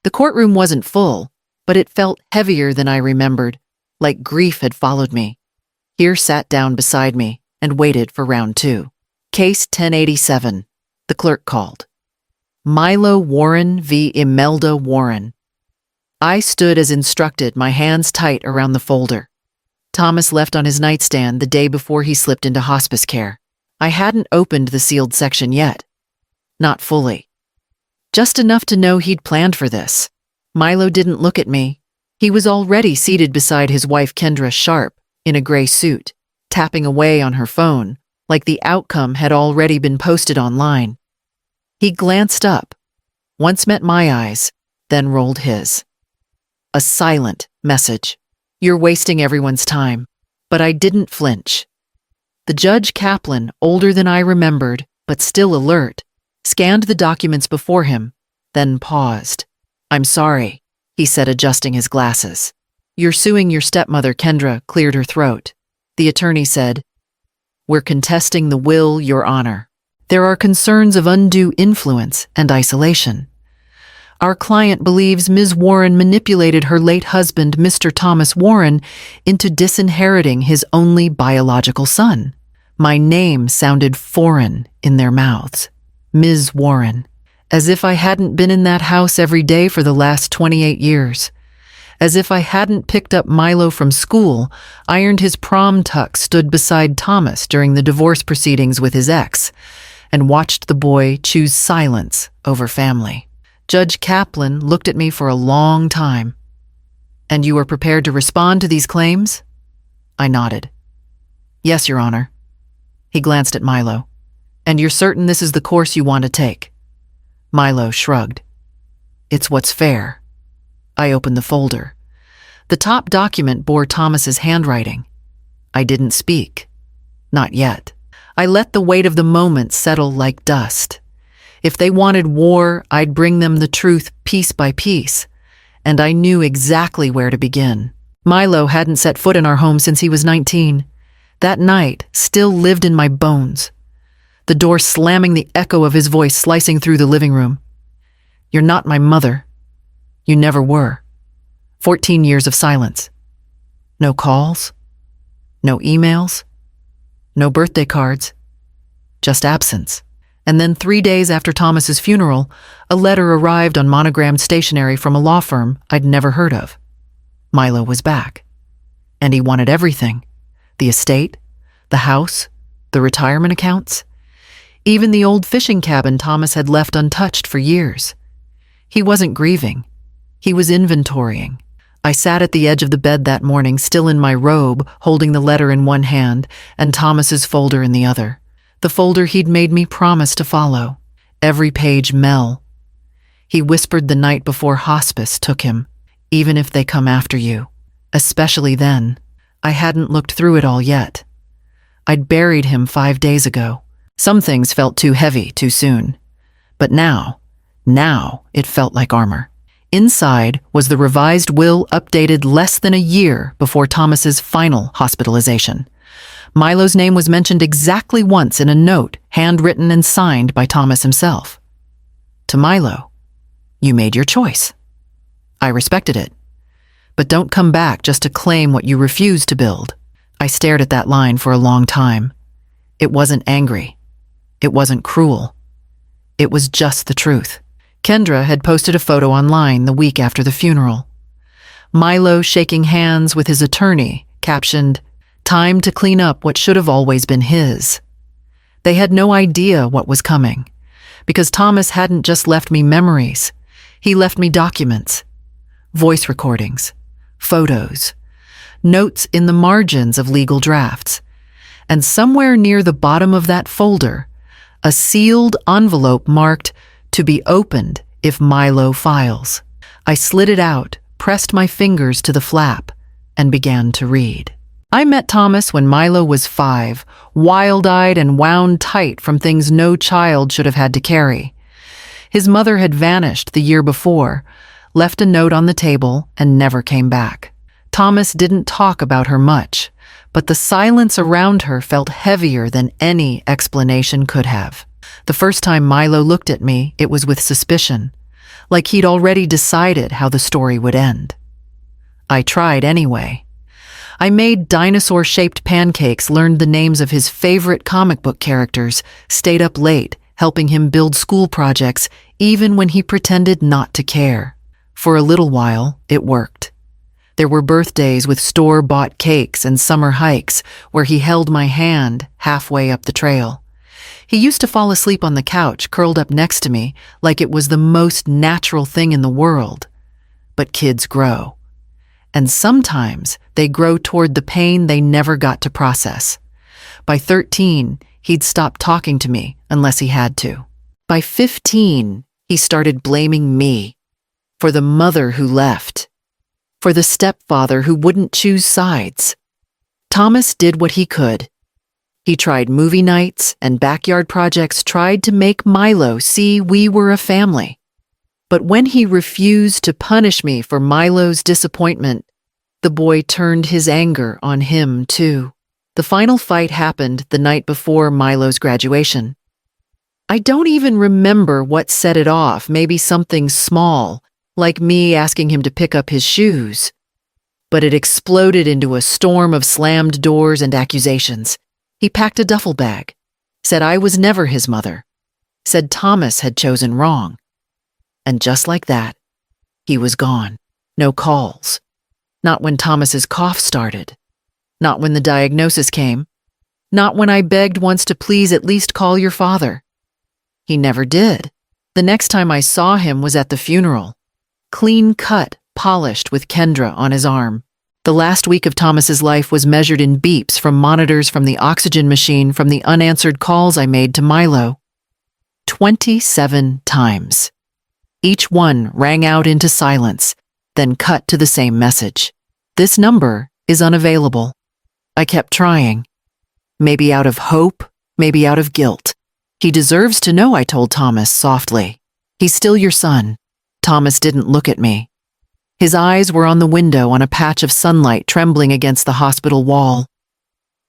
The courtroom wasn't full, but it felt heavier than I remembered, like grief had followed me. Here sat down beside me and waited for round 2. Case 1087, the clerk called. Milo Warren v. Imelda Warren. I stood as instructed, my hands tight around the folder. Thomas left on his nightstand the day before he slipped into hospice care. I hadn't opened the sealed section yet. Not fully. Just enough to know he'd planned for this. Milo didn't look at me. He was already seated beside his wife Kendra Sharp, in a gray suit, tapping away on her phone, like the outcome had already been posted online. He glanced up, once met my eyes, then rolled his. A silent message. You're wasting everyone's time. But I didn't flinch. The Judge Kaplan, older than I remembered, but still alert, scanned the documents before him, then paused. I'm sorry, he said, adjusting his glasses. You're suing your stepmother, Kendra cleared her throat. The attorney said, We're contesting the will, Your Honor. There are concerns of undue influence and isolation. Our client believes Ms. Warren manipulated her late husband, Mr. Thomas Warren, into disinheriting his only biological son. My name sounded foreign in their mouths. Ms. Warren. As if I hadn't been in that house every day for the last 28 years. As if I hadn't picked up Milo from school, ironed his prom tux, stood beside Thomas during the divorce proceedings with his ex, and watched the boy choose silence over family. Judge Kaplan looked at me for a long time. And you are prepared to respond to these claims? I nodded. Yes, Your Honor. He glanced at Milo. And you're certain this is the course you want to take? Milo shrugged. It's what's fair. I opened the folder. The top document bore Thomas's handwriting. I didn't speak. Not yet. I let the weight of the moment settle like dust. If they wanted war, I'd bring them the truth piece by piece, and I knew exactly where to begin. Milo hadn't set foot in our home since he was 19. That night still lived in my bones. The door slamming, the echo of his voice slicing through the living room. You're not my mother. You never were. 14 years of silence. No calls. No emails. No birthday cards. Just absence. And then 3 days after Thomas's funeral, a letter arrived on monogrammed stationery from a law firm I'd never heard of. Milo was back. And he wanted everything. The estate, the house, the retirement accounts, even the old fishing cabin Thomas had left untouched for years. He wasn't grieving. He was inventorying. I sat at the edge of the bed that morning, still in my robe, holding the letter in one hand and Thomas's folder in the other. The folder he'd made me promise to follow. Every page Mel. He whispered the night before hospice took him, even if they come after you. Especially then. I hadn't looked through it all yet. I'd buried him 5 days ago. Some things felt too heavy too soon. But now it felt like armor. Inside was the revised will, updated less than a year before Thomas's final hospitalization. Milo's name was mentioned exactly once in a note, handwritten and signed by Thomas himself. To Milo, you made your choice. I respected it. But don't come back just to claim what you refused to build. I stared at that line for a long time. It wasn't angry. It wasn't cruel. It was just the truth. Kendra had posted a photo online the week after the funeral. Milo shaking hands with his attorney, captioned, "Time to clean up what should have always been his." They had no idea what was coming, because Thomas hadn't just left me memories. He left me documents, voice recordings, photos, notes in the margins of legal drafts. And somewhere near the bottom of that folder, a sealed envelope marked, "To be opened if Milo files." I slid it out, pressed my fingers to the flap, and began to read. I met Thomas when Milo was 5, wild-eyed and wound tight from things no child should have had to carry. His mother had vanished the year before, left a note on the table, and never came back. Thomas didn't talk about her much, but the silence around her felt heavier than any explanation could have. The first time Milo looked at me, it was with suspicion, like he'd already decided how the story would end. I tried anyway. I made dinosaur-shaped pancakes, learned the names of his favorite comic book characters, stayed up late, helping him build school projects, even when he pretended not to care. For a little while, it worked. There were birthdays with store-bought cakes and summer hikes where he held my hand halfway up the trail. He used to fall asleep on the couch, curled up next to me, like it was the most natural thing in the world. But kids grow. And sometimes they grow toward the pain they never got to process. By 13, he'd stop talking to me unless he had to. By 15, he started blaming me for the mother who left, for the stepfather who wouldn't choose sides. Thomas did what he could. He tried movie nights and backyard projects, tried to make Milo see we were a family. But when he refused to punish me for Milo's disappointment, the boy turned his anger on him too. The final fight happened the night before Milo's graduation. I don't even remember what set it off, maybe something small, like me asking him to pick up his shoes. But it exploded into a storm of slammed doors and accusations. He packed a duffel bag, said I was never his mother, said Thomas had chosen wrong. And just like that, he was gone. No calls. Not when Thomas's cough started. Not when the diagnosis came. Not when I begged once to please at least call your father. He never did. The next time I saw him was at the funeral. Clean cut, polished with Kendra on his arm. The last week of Thomas's life was measured in beeps from monitors, from the oxygen machine, from the unanswered calls I made to Milo. 27 times. Each one rang out into silence, then cut to the same message. This number is unavailable. I kept trying. Maybe out of hope, maybe out of guilt. He deserves to know, I told Thomas softly. He's still your son. Thomas didn't look at me. His eyes were on the window, on a patch of sunlight trembling against the hospital wall.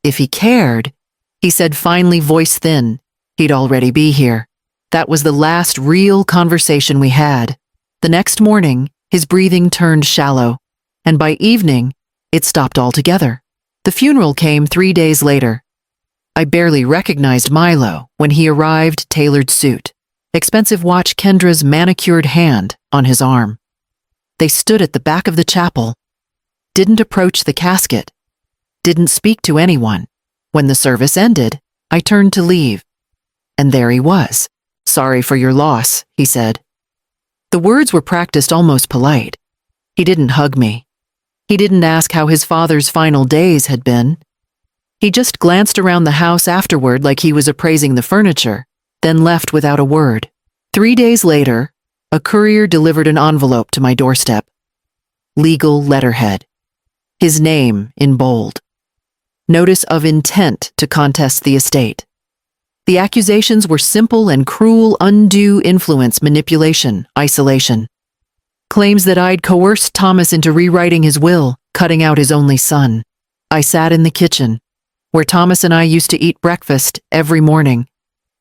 If he cared, he said finally, voice thin, he'd already be here. That was the last real conversation we had. The next morning, his breathing turned shallow, and by evening, it stopped altogether. The funeral came 3 days later. I barely recognized Milo when he arrived, tailored suit, expensive watch, Kendra's manicured hand on his arm. They stood at the back of the chapel, didn't approach the casket, didn't speak to anyone. When the service ended, I turned to leave, and there he was. Sorry for your loss, he said. The words were practiced, almost polite. He didn't hug me. He didn't ask how his father's final days had been. He just glanced around the house afterward like he was appraising the furniture, then left without a word. 3 days later, a courier delivered an envelope to my doorstep. Legal letterhead. His name in bold. Notice of intent to contest the estate. The accusations were simple and cruel: undue influence, manipulation, isolation. Claims that I'd coerced Thomas into rewriting his will, cutting out his only son. I sat in the kitchen, where Thomas and I used to eat breakfast every morning.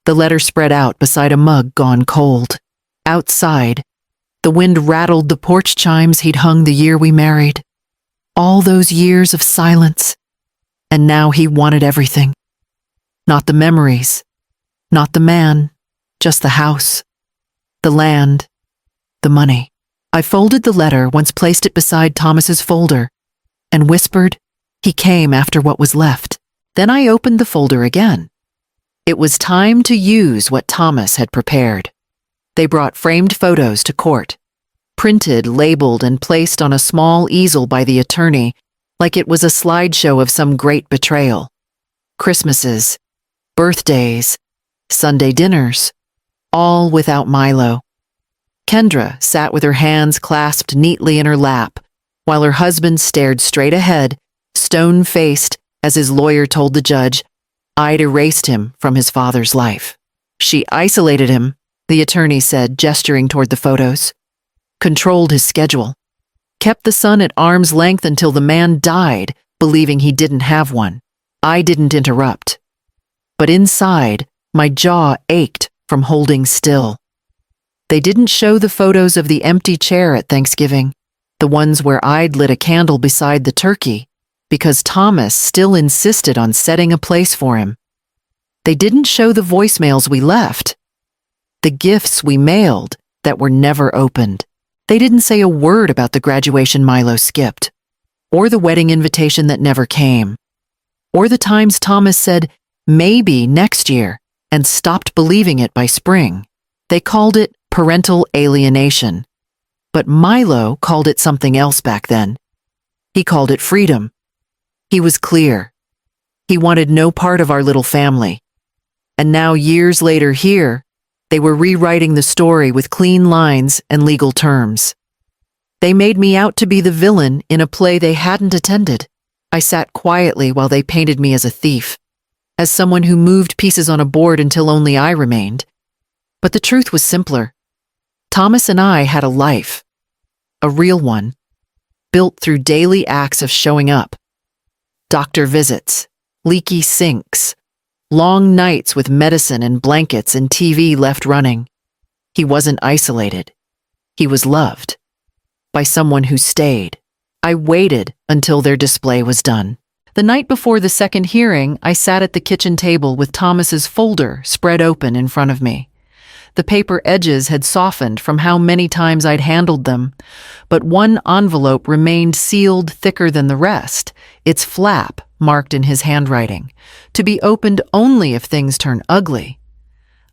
The letter spread out beside a mug gone cold. Outside, the wind rattled the porch chimes he'd hung the year we married. All those years of silence. And now he wanted everything. Not the memories. Not the man, just the house, the land, the money. I folded the letter, once placed it beside Thomas's folder, and whispered, he came after what was left. Then I opened the folder again. It was time to use what Thomas had prepared. They brought framed photos to court, printed, labeled, and placed on a small easel by the attorney, like it was a slideshow of some great betrayal. Christmases, birthdays, Sunday dinners, all without Milo. Kendra sat with her hands clasped neatly in her lap, while her husband stared straight ahead, stone-faced, as his lawyer told the judge I'd erased him from his father's life. She isolated him, the attorney said, gesturing toward the photos. Controlled his schedule. Kept the son at arm's length until the man died, believing he didn't have one. I didn't interrupt. But inside, my jaw ached from holding still. They didn't show the photos of the empty chair at Thanksgiving, the ones where I'd lit a candle beside the turkey, because Thomas still insisted on setting a place for him. They didn't show the voicemails we left, the gifts we mailed that were never opened. They didn't say a word about the graduation Milo skipped, or the wedding invitation that never came, or the times Thomas said, maybe next year, and stopped believing it by spring. They called it parental alienation, but Milo called it something else back then. He called it freedom. He was clear. He wanted no part of our little family. And now, years later here, they were rewriting the story with clean lines and legal terms. They made me out to be the villain in a play they hadn't attended. I sat quietly while they painted me as a thief, as someone who moved pieces on a board until only I remained. But the truth was simpler. Thomas and I had a life, a real one, built through daily acts of showing up. Doctor visits, leaky sinks, long nights with medicine and blankets and TV left running. He wasn't isolated. He was loved by someone who stayed. I waited until their display was done. The night before the second hearing, I sat at the kitchen table with Thomas's folder spread open in front of me. The paper edges had softened from how many times I'd handled them, but one envelope remained sealed thicker than the rest, its flap marked in his handwriting, to be opened only if things turn ugly.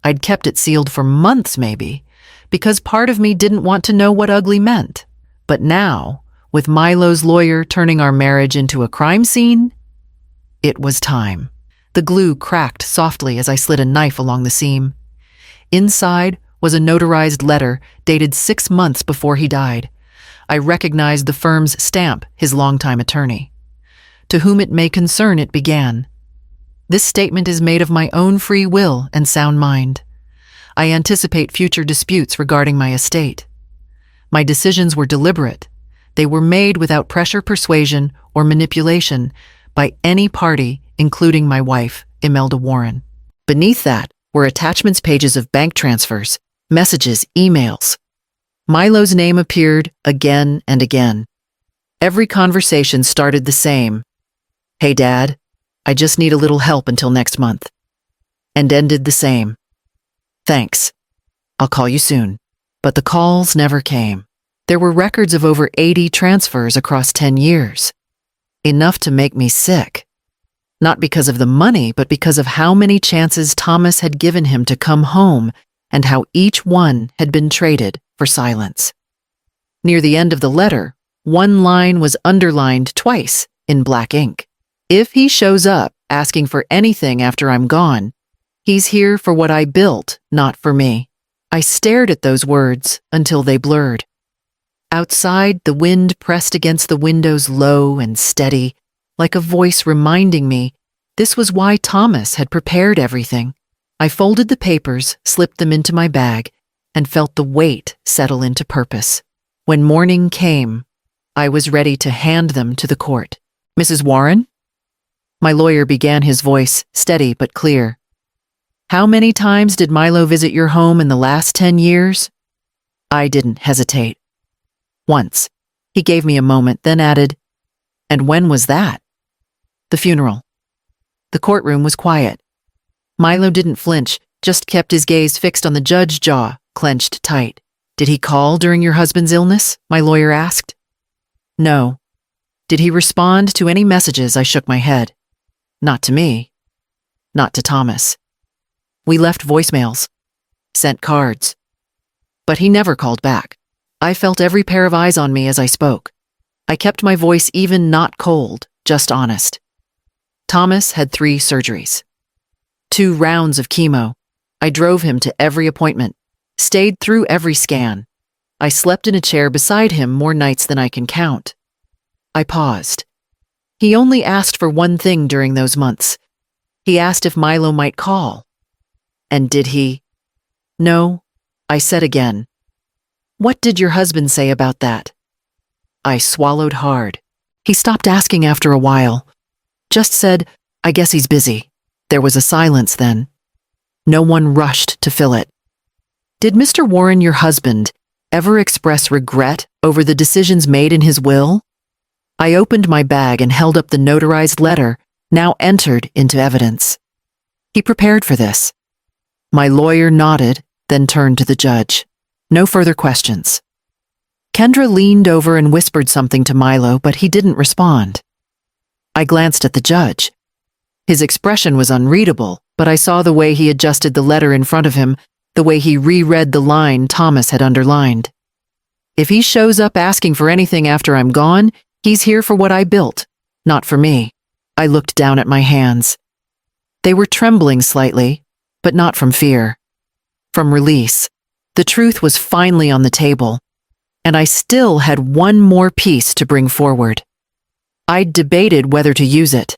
I'd kept it sealed for months maybe, because part of me didn't want to know what ugly meant. But now, with Milo's lawyer turning our marriage into a crime scene, it was time. The glue cracked softly as I slid a knife along the seam. Inside was a notarized letter dated 6 months before he died. I recognized the firm's stamp, his longtime attorney. To whom it may concern, it began. This statement is made of my own free will and sound mind. I anticipate future disputes regarding my estate. My decisions were deliberate. They were made without pressure, persuasion, or manipulation by any party, including my wife, Imelda Warren. Beneath that were attachments pages of bank transfers, messages, emails. Milo's name appeared again and again. Every conversation started the same. Hey, Dad, I just need a little help until next month. And ended the same. Thanks. I'll call you soon. But the calls never came. There were records of over 80 transfers across 10 years. Enough to make me sick. Not because of the money, but because of how many chances Thomas had given him to come home and how each one had been traded for silence. Near the end of the letter, one line was underlined twice in black ink. If he shows up asking for anything after I'm gone, he's here for what I built, not for me. I stared at those words until they blurred. Outside, the wind pressed against the windows low and steady, like a voice reminding me this was why Thomas had prepared everything. I folded the papers, slipped them into my bag, and felt the weight settle into purpose. When morning came, I was ready to hand them to the court. Mrs. Warren? My lawyer began, his voice steady but clear. How many times did Milo visit your home in the last 10 years? I didn't hesitate. Once. He gave me a moment, then added, and when was that? The funeral. The courtroom was quiet. Milo didn't flinch, just kept his gaze fixed on the judge's jaw, clenched tight. Did he call during your husband's illness? My lawyer asked. No. Did he respond to any messages? I shook my head. Not to me. Not to Thomas. We left voicemails. Sent cards. But he never called back. I felt every pair of eyes on me as I spoke. I kept my voice even, not cold, just honest. Thomas had 3 surgeries. 2 rounds of chemo. I drove him to every appointment, stayed through every scan. I slept in a chair beside him more nights than I can count. I paused. He only asked for one thing during those months. He asked if Milo might call. And did he? No, I said again. What did your husband say about that? I swallowed hard. He stopped asking after a while. Just said, I guess he's busy. There was a silence then. No one rushed to fill it. Did Mr. Warren, your husband, ever express regret over the decisions made in his will? I opened my bag and held up the notarized letter, now entered into evidence. He prepared for this. My lawyer nodded, then turned to the judge. No further questions. Kendra leaned over and whispered something to Milo, but he didn't respond. I glanced at the judge. His expression was unreadable, but I saw the way he adjusted the letter in front of him, the way he reread the line Thomas had underlined. If he shows up asking for anything after I'm gone, he's here for what I built, not for me. I looked down at my hands. They were trembling slightly, but not from fear. From release. The truth was finally on the table, and I still had one more piece to bring forward. I'd debated whether to use it.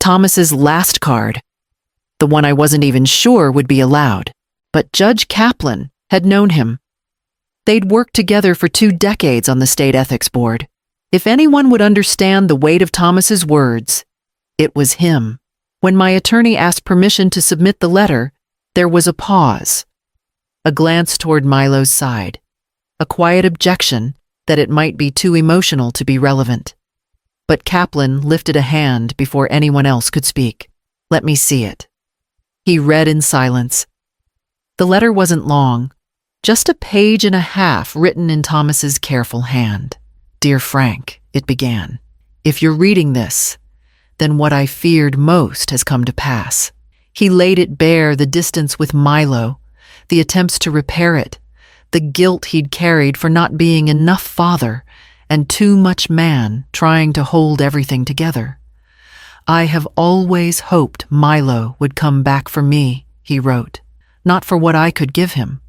Thomas's last card, the one I wasn't even sure would be allowed, but Judge Kaplan had known him. They'd worked together for 2 decades on the State Ethics Board. If anyone would understand the weight of Thomas's words, it was him. When my attorney asked permission to submit the letter, there was a pause, a glance toward Milo's side, a quiet objection that it might be too emotional to be relevant. But Kaplan lifted a hand before anyone else could speak. Let me see it. He read in silence. The letter wasn't long, just a page and a half written in Thomas's careful hand. Dear Frank, it began. If you're reading this, then what I feared most has come to pass. He laid it bare, the distance with Milo, the attempts to repair it, the guilt he'd carried for not being enough father and too much man trying to hold everything together. I have always hoped Milo would come back for me, he wrote, not for what I could give him,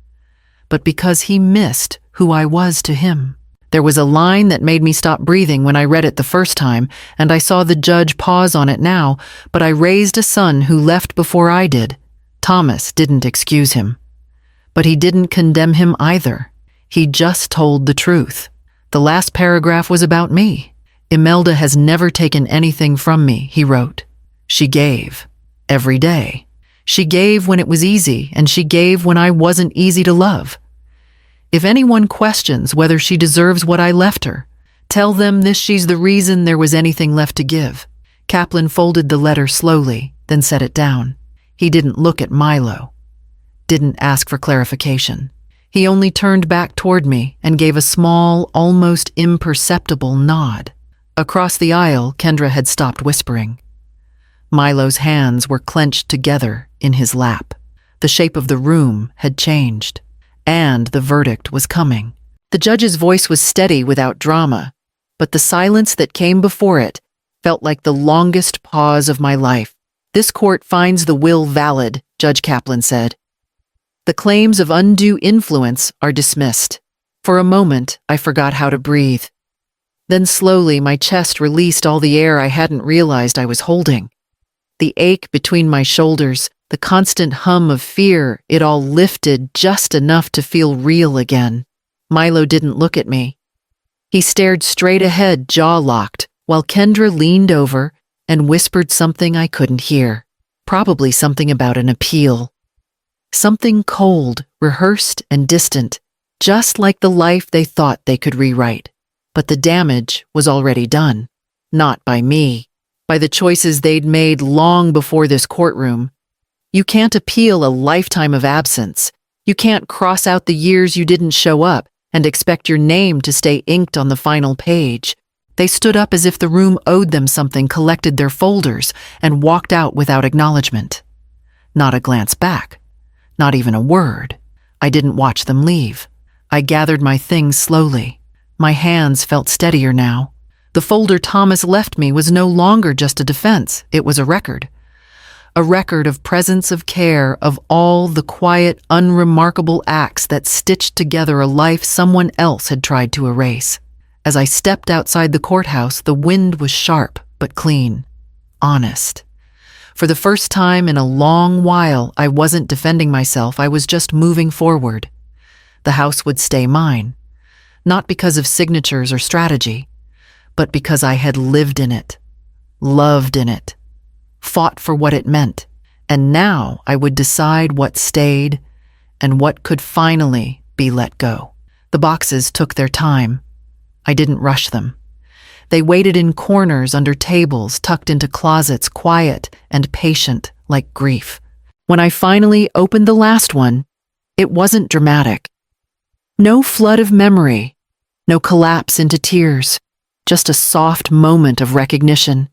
but because he missed who I was to him. There was a line that made me stop breathing when I read it the first time, and I saw the judge pause on it now, but I raised a son who left before I did. Thomas didn't excuse him. But he didn't condemn him either. He just told the truth. The last paragraph was about me. Imelda has never taken anything from me, he wrote. She gave. Every day. She gave when it was easy, and she gave when I wasn't easy to love. If anyone questions whether she deserves what I left her, tell them this: she's the reason there was anything left to give. Kaplan folded the letter slowly, then set it down. He didn't look at Milo. Didn't ask for clarification. He only turned back toward me and gave a small, almost imperceptible nod. Across the aisle, Kendra had stopped whispering. Milo's hands were clenched together in his lap. The shape of the room had changed. And the verdict was coming. The judge's voice was steady without drama, but the silence that came before it felt like the longest pause of my life. This court finds the will valid, Judge Kaplan said. The claims of undue influence are dismissed. For a moment, I forgot how to breathe. Then slowly, my chest released all the air I hadn't realized I was holding. The ache between my shoulders, the constant hum of fear, it all lifted just enough to feel real again. Milo didn't look at me. He stared straight ahead, jaw locked, while Kendra leaned over and whispered something I couldn't hear. Probably something about an appeal. Something cold, rehearsed, and distant, just like the life they thought they could rewrite. But the damage was already done. Not by me. By the choices they'd made long before this courtroom. You can't appeal a lifetime of absence. You can't cross out the years you didn't show up and expect your name to stay inked on the final page. They stood up as if the room owed them something, collected their folders, and walked out without acknowledgement. Not a glance back. Not even a word. I didn't watch them leave. I gathered my things slowly. My hands felt steadier now. The folder Thomas left me was no longer just a defense. It was a record. A record of presence, of care, of all the quiet, unremarkable acts that stitched together a life someone else had tried to erase. As I stepped outside the courthouse, the wind was sharp but clean, honest. For the first time in a long while, I wasn't defending myself, I was just moving forward. The house would stay mine, not because of signatures or strategy, but because I had lived in it, loved in it, fought for what it meant, and now I would decide what stayed and what could finally be let go. The boxes took their time. I didn't rush them. They waited in corners under tables, tucked into closets, quiet and patient like grief. When I finally opened the last one, it wasn't dramatic. No flood of memory, no collapse into tears, just a soft moment of recognition.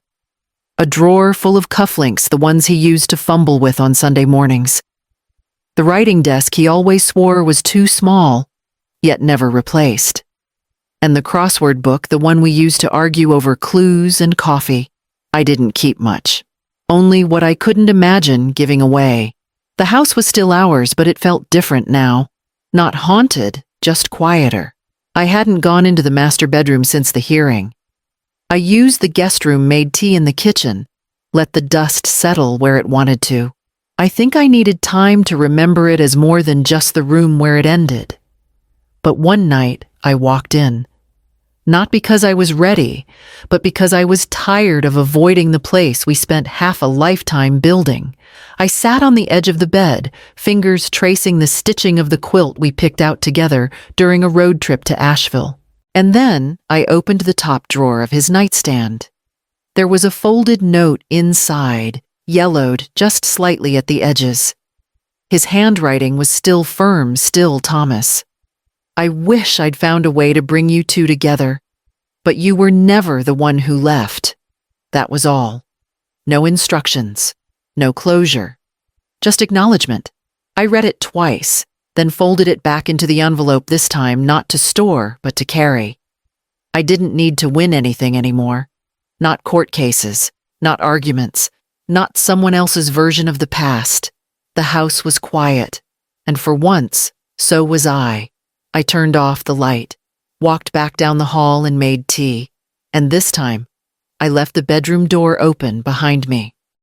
A drawer full of cufflinks, the ones he used to fumble with on Sunday mornings. The writing desk he always swore was too small, yet never replaced. And the crossword book, the one we used to argue over clues and coffee. I didn't keep much. Only what I couldn't imagine giving away. The house was still ours, but it felt different now. Not haunted, just quieter. I hadn't gone into the master bedroom since the hearing. I used the guest room, made tea in the kitchen, let the dust settle where it wanted to. I think I needed time to remember it as more than just the room where it ended. But one night, I walked in. Not because I was ready, but because I was tired of avoiding the place we spent half a lifetime building. I sat on the edge of the bed, fingers tracing the stitching of the quilt we picked out together during a road trip to Asheville. And then I opened the top drawer of his nightstand. There was a folded note inside, yellowed just slightly at the edges. His handwriting was still firm, still Thomas. I wish I'd found a way to bring you two together, but you were never the one who left. That was all. No instructions, no closure, just acknowledgement. I read it twice, then folded it back into the envelope, this time not to store, but to carry. I didn't need to win anything anymore. Not court cases, not arguments, not someone else's version of the past. The house was quiet, and for once, so was I. I turned off the light, walked back down the hall and made tea, and this time, I left the bedroom door open behind me.